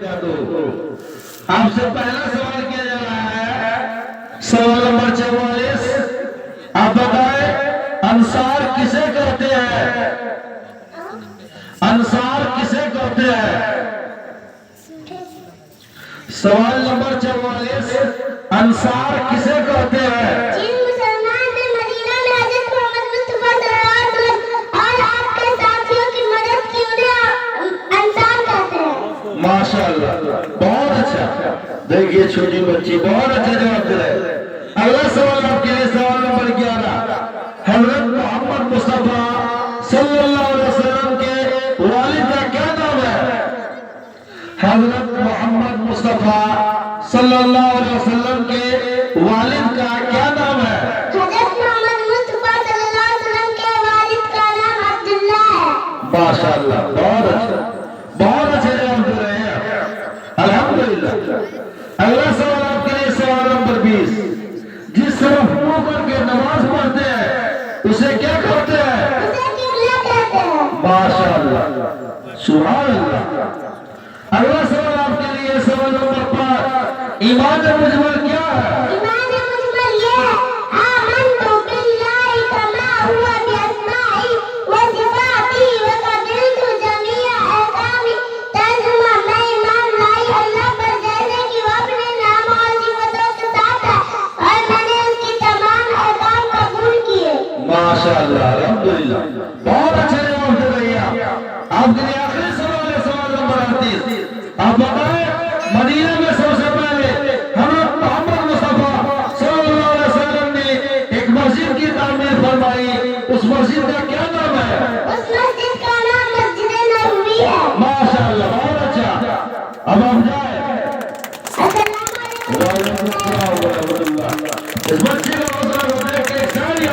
آپ سے پہلا سوال کیا جا رہا ہے، سوال نمبر 44۔ آپ بتائیں انصار کسے کہتے ہیں؟ انصار کسے کہتے ہیں؟ سوال نمبر 44، انصار کسے کہتے ہیں؟ جن مسلمان نے مدینہ میں حضرت محمد مصطفیٰ صلی اللہ علیہ وسلم اور آپ کے ساتھیوں کی مدد کی انہیں انصار کہتے ہیں۔ ماشاءاللہ، بہت اچھا۔ دیکھیے چھوٹی بچی بہت اچھا جواب دے رہے ہیں۔ اگلا سوال آپ کے لیے سوال نمبر 11۔ حضرت محمد مصطفیٰ صلی اللہ علیہ وسلم کے والد کا کیا نام ہے؟ حضرت محمد مصطفیٰ صلی اللہ علیہ وسلم کے والد کا کیا نام ہے؟ حضرت محمد مصطفیٰ صلی اللہ علیہ وسلم کے والد کا نام عبداللہ ہے۔ ماشاءاللہ، بہت اچھا، بہت اچھے جواب دے رہے ہیں، الحمدللہ۔ اگلا سوال آپ کے لیے سوال نمبر 20۔ جس طرف منہ کر کے نماز پڑھتے ہیں اسے کیا کہتے ہیں؟ اسے قبلہ کہتے ہیں۔ ماشاءاللہ، سبحان اللہ۔ اگلا سوال آپ کے لیے سوال نمبر 5۔ ایمان مجمل کیا ہے؟ ایمان مجمل یہ ہے، آمنت باللہ کما ہوا باسمائی و صفاتی و قبلت جمیع احکامی۔ ترجمہ، میں ایمان لائی اللہ پر جیسے کہ وہ اپنے نام اور صفتوں کے ساتھ ہے، اور میں نے اس کی تمام احکام قبول کیے۔ ماشاءاللہ، الحمدللہ، بہت اچھے جواب دے رہی ہیں۔ آپ کے لیے آخری سوال ہے، سوال نمبر 38۔ آپ بتائیں مدینہ میں سب سے پہلے حضرت محمد مصطفیٰ صلی اللہ علیہ وسلم نے ایک مسجد کی تعمیر فرمائی، اس مسجد کا کیا نام ہے؟ اس مسجد کا نام مسجد نبوی ہے۔ ماشاءاللہ، بہت اچھا۔ اب آپ جائیں۔ السلام علیکم۔ وعلیکم السلام ورحمۃ اللہ۔ اس بچے کا حوصلہ دیکھ کے ساری